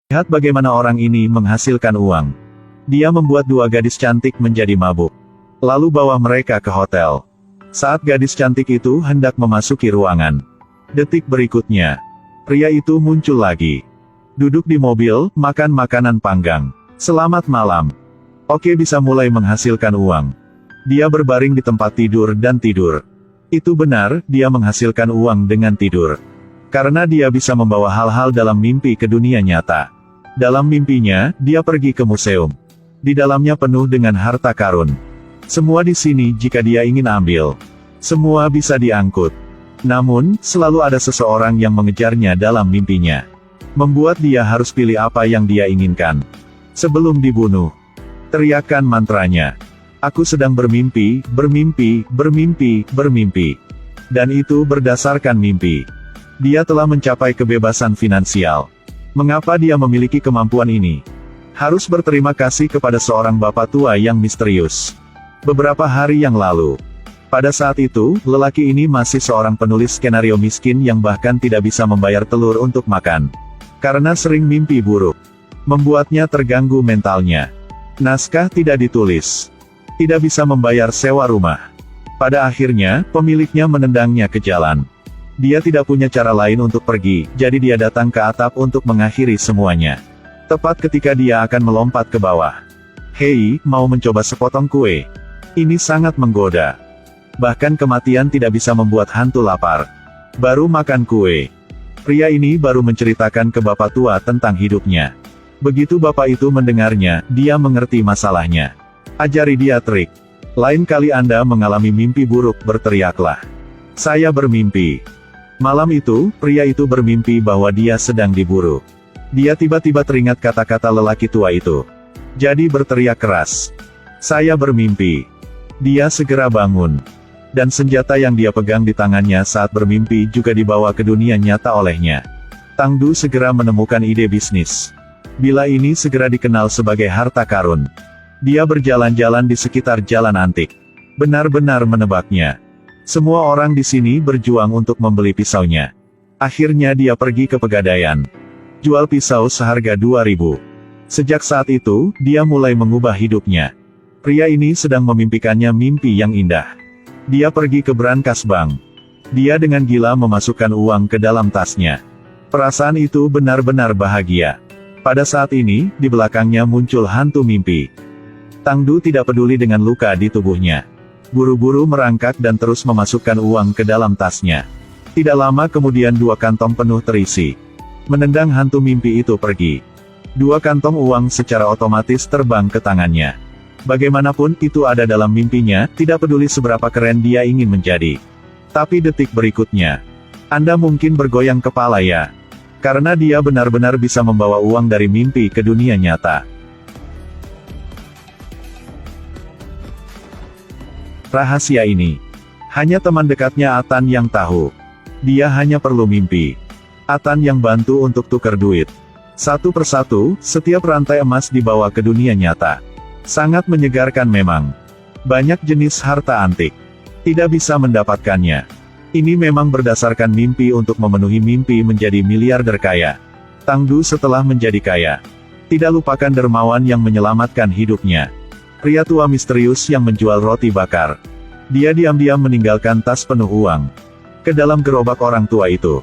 Lihat bagaimana orang ini menghasilkan uang. Dia membuat dua gadis cantik menjadi mabuk. Lalu bawa mereka ke hotel. Saat gadis cantik itu hendak memasuki ruangan. Detik berikutnya, pria itu muncul lagi. Duduk di mobil, makan makanan panggang. Selamat malam. Oke, bisa mulai menghasilkan uang. Dia berbaring di tempat tidur dan tidur. Itu benar, dia menghasilkan uang dengan tidur. Karena dia bisa membawa hal-hal dalam mimpi ke dunia nyata. Dalam mimpinya, dia pergi ke museum. Di dalamnya penuh dengan harta karun. Semua di sini jika dia ingin ambil. Semua bisa diangkut. Namun, selalu ada seseorang yang mengejarnya dalam mimpinya. Membuat dia harus pilih apa yang dia inginkan. Sebelum dibunuh, teriakan mantranya. Aku sedang bermimpi, bermimpi, bermimpi, bermimpi. Dan itu berdasarkan mimpi. Dia telah mencapai kebebasan finansial. Mengapa dia memiliki kemampuan ini? Harus berterima kasih kepada seorang bapak tua yang misterius. Beberapa hari yang lalu. Pada saat itu, lelaki ini masih seorang penulis skenario miskin yang bahkan tidak bisa membayar telur untuk makan. Karena sering mimpi buruk. Membuatnya terganggu mentalnya. Naskah tidak ditulis. Tidak bisa membayar sewa rumah. Pada akhirnya, pemiliknya menendangnya ke jalan. Dia tidak punya cara lain untuk pergi, jadi dia datang ke atap untuk mengakhiri semuanya. Tepat ketika dia akan melompat ke bawah. Hei, mau mencoba sepotong kue? Ini sangat menggoda. Bahkan kematian tidak bisa membuat hantu lapar. Baru makan kue. Pria ini baru menceritakan ke bapak tua tentang hidupnya. Begitu bapak itu mendengarnya, dia mengerti masalahnya. Ajari dia trik. Lain kali Anda mengalami mimpi buruk, berteriaklah. Saya bermimpi. Malam itu, pria itu bermimpi bahwa dia sedang diburu. Dia tiba-tiba teringat kata-kata lelaki tua itu. Jadi berteriak keras. Saya bermimpi. Dia segera bangun. Dan senjata yang dia pegang di tangannya saat bermimpi juga dibawa ke dunia nyata olehnya. Tang Du segera menemukan ide bisnis. Bila ini segera dikenal sebagai harta karun. Dia berjalan-jalan di sekitar jalan antik. Benar-benar menebaknya. Semua orang di sini berjuang untuk membeli pisaunya. Akhirnya dia pergi ke pegadaian. Jual pisau seharga 2.000. Sejak saat itu, dia mulai mengubah hidupnya. Pria ini sedang memimpikannya mimpi yang indah. Dia pergi ke brankas bank. Dia dengan gila memasukkan uang ke dalam tasnya. Perasaan itu benar-benar bahagia. Pada saat ini, di belakangnya muncul hantu mimpi. Tang Du tidak peduli dengan luka di tubuhnya. Buru-buru merangkak dan terus memasukkan uang ke dalam tasnya. Tidak lama kemudian 2 kantong penuh terisi. Menendang hantu mimpi itu pergi. 2 kantong uang secara otomatis terbang ke tangannya. Bagaimanapun itu ada dalam mimpinya, tidak peduli seberapa keren dia ingin menjadi. Tapi detik berikutnya, Anda mungkin bergoyang kepala ya. Karena dia benar-benar bisa membawa uang dari mimpi ke dunia nyata. Rahasia ini hanya teman dekatnya Atan yang tahu. Dia hanya perlu mimpi. Atan yang bantu untuk tukar duit. Satu persatu, setiap rantai emas dibawa ke dunia nyata. Sangat menyegarkan memang. Banyak jenis harta antik. Tidak bisa mendapatkannya. Ini memang berdasarkan mimpi untuk memenuhi mimpi menjadi miliarder kaya. Tang Du setelah menjadi kaya. Tidak lupakan dermawan yang menyelamatkan hidupnya. Pria tua misterius yang menjual roti bakar. Dia diam-diam meninggalkan tas penuh uang ke dalam gerobak orang tua itu.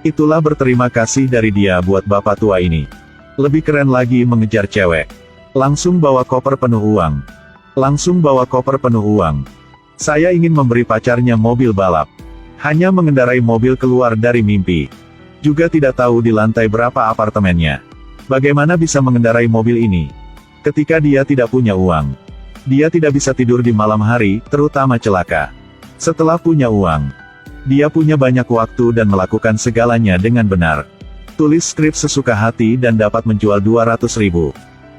Itulah berterima kasih dari dia buat bapak tua ini. Lebih keren lagi mengejar cewek. Langsung bawa koper penuh uang. Langsung bawa koper penuh uang. Saya ingin memberi pacarnya mobil balap. Hanya mengendarai mobil keluar dari mimpi. Juga tidak tahu di lantai berapa apartemennya. Bagaimana bisa mengendarai mobil ini? Ketika dia tidak punya uang. Dia tidak bisa tidur di malam hari, terutama celaka. Setelah punya uang. Dia punya banyak waktu dan melakukan segalanya dengan benar. Tulis skrip sesuka hati dan dapat menjual 200.000.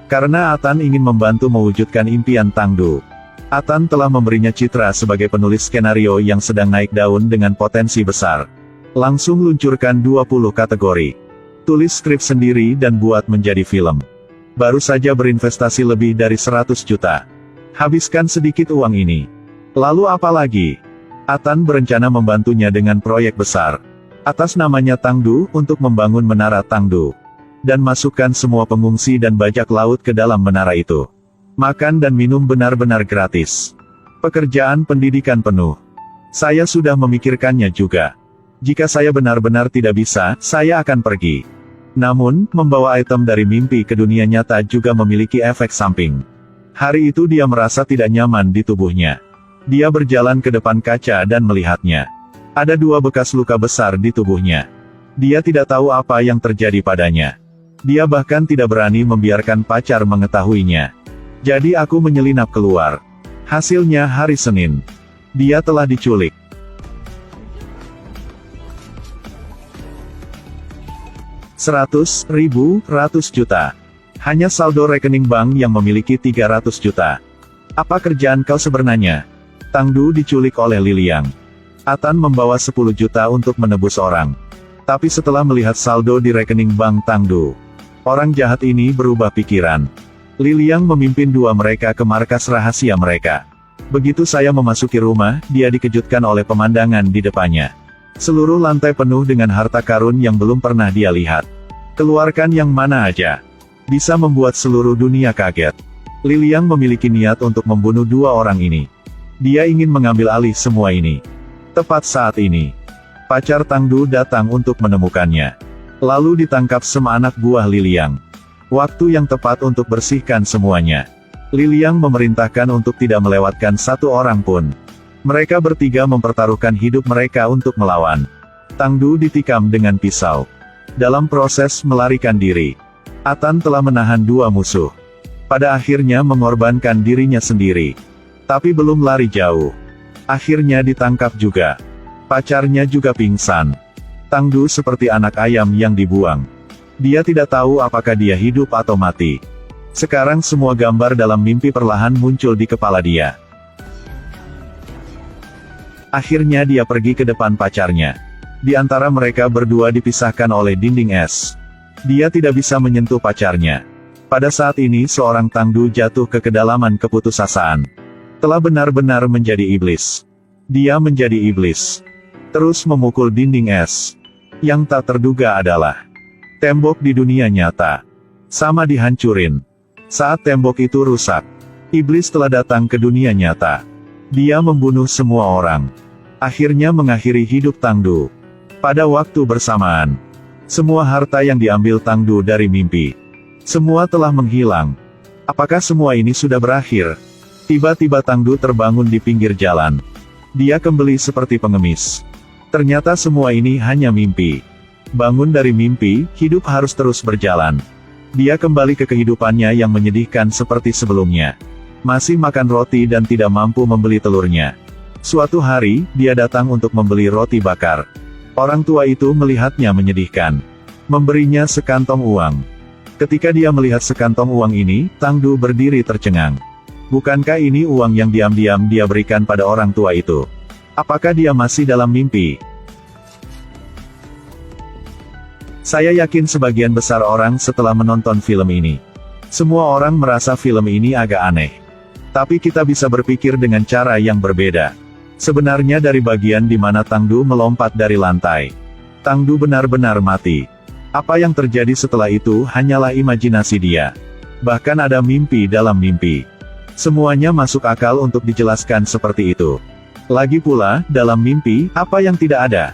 Karena Atan ingin membantu mewujudkan impian Tang Du. Atan telah memberinya citra sebagai penulis skenario yang sedang naik daun dengan potensi besar. Langsung luncurkan 20 kategori. Tulis skrip sendiri dan buat menjadi film. Baru saja berinvestasi lebih dari 100 juta. Habiskan sedikit uang ini. Lalu apa lagi? Atan berencana membantunya dengan proyek besar. Atas namanya Tang Du, untuk membangun menara Tang Du. Dan masukkan semua pengungsi dan bajak laut ke dalam menara itu. Makan dan minum benar-benar gratis. Pekerjaan pendidikan penuh. Saya sudah memikirkannya juga. Jika saya benar-benar tidak bisa, saya akan pergi. Namun, membawa item dari mimpi ke dunia nyata juga memiliki efek samping. Hari itu dia merasa tidak nyaman di tubuhnya. Dia berjalan ke depan kaca dan melihatnya. Ada 2 bekas luka besar di tubuhnya. Dia tidak tahu apa yang terjadi padanya. Dia bahkan tidak berani membiarkan pacar mengetahuinya. Jadi aku menyelinap keluar. Hasilnya hari Senin. Dia telah diculik. Ratus juta. Hanya saldo rekening bank yang memiliki 300 juta. Apa kerjaan kau sebenarnya? Tangdu diculik oleh Liliang. Atan membawa 10 juta untuk menebus orang. Tapi setelah melihat saldo di rekening bank Tangdu, orang jahat ini berubah pikiran. Liliang memimpin 2 mereka ke markas rahasia mereka. Begitu saya memasuki rumah, dia dikejutkan oleh pemandangan di depannya. Seluruh lantai penuh dengan harta karun yang belum pernah dia lihat. Keluarkan yang mana aja. Bisa membuat seluruh dunia kaget. Liliang memiliki niat untuk membunuh 2 orang ini. Dia ingin mengambil alih semua ini. Tepat saat ini, pacar Tangdu datang untuk menemukannya. Lalu ditangkap sama anak buah Liliang. Waktu yang tepat untuk bersihkan semuanya. Liliang memerintahkan untuk tidak melewatkan 1 orang pun. Mereka bertiga mempertaruhkan hidup mereka untuk melawan. Tangdu ditikam dengan pisau. Dalam proses melarikan diri, Atan telah menahan 2 musuh. Pada akhirnya mengorbankan dirinya sendiri. Tapi belum lari jauh. Akhirnya ditangkap juga. Pacarnya juga pingsan. Tangdu seperti anak ayam yang dibuang. Dia tidak tahu apakah dia hidup atau mati. Sekarang semua gambar dalam mimpi perlahan muncul di kepala dia. Akhirnya dia pergi ke depan pacarnya. Di antara mereka berdua dipisahkan oleh dinding es. Dia tidak bisa menyentuh pacarnya. Pada saat ini seorang Tangdu jatuh ke kedalaman keputusasaan. Telah benar-benar menjadi iblis. Dia menjadi iblis. Terus memukul dinding es. Yang tak terduga adalah tembok di dunia nyata sama dihancurin. Saat tembok itu rusak, iblis telah datang ke dunia nyata. Dia membunuh semua orang. Akhirnya mengakhiri hidup Tangdu. Pada waktu bersamaan, semua harta yang diambil Tangdu dari mimpi, semua telah menghilang. Apakah semua ini sudah berakhir? Tiba-tiba Tangdu terbangun di pinggir jalan. Dia kembali seperti pengemis. Ternyata semua ini hanya mimpi. Bangun dari mimpi, hidup harus terus berjalan. Dia kembali ke kehidupannya yang menyedihkan seperti sebelumnya. Masih makan roti dan tidak mampu membeli telurnya. Suatu hari, dia datang untuk membeli roti bakar. Orang tua itu melihatnya menyedihkan. Memberinya sekantong uang. Ketika dia melihat sekantong uang ini, Tangdu berdiri tercengang. Bukankah ini uang yang diam-diam dia berikan pada orang tua itu? Apakah dia masih dalam mimpi? Saya yakin sebagian besar orang setelah menonton film ini. Semua orang merasa film ini agak aneh. Tapi kita bisa berpikir dengan cara yang berbeda. Sebenarnya dari bagian di mana Tangdu melompat dari lantai, Tangdu benar-benar mati. Apa yang terjadi setelah itu hanyalah imajinasi dia. Bahkan ada mimpi dalam mimpi. Semuanya masuk akal untuk dijelaskan seperti itu. Lagi pula, dalam mimpi, apa yang tidak ada?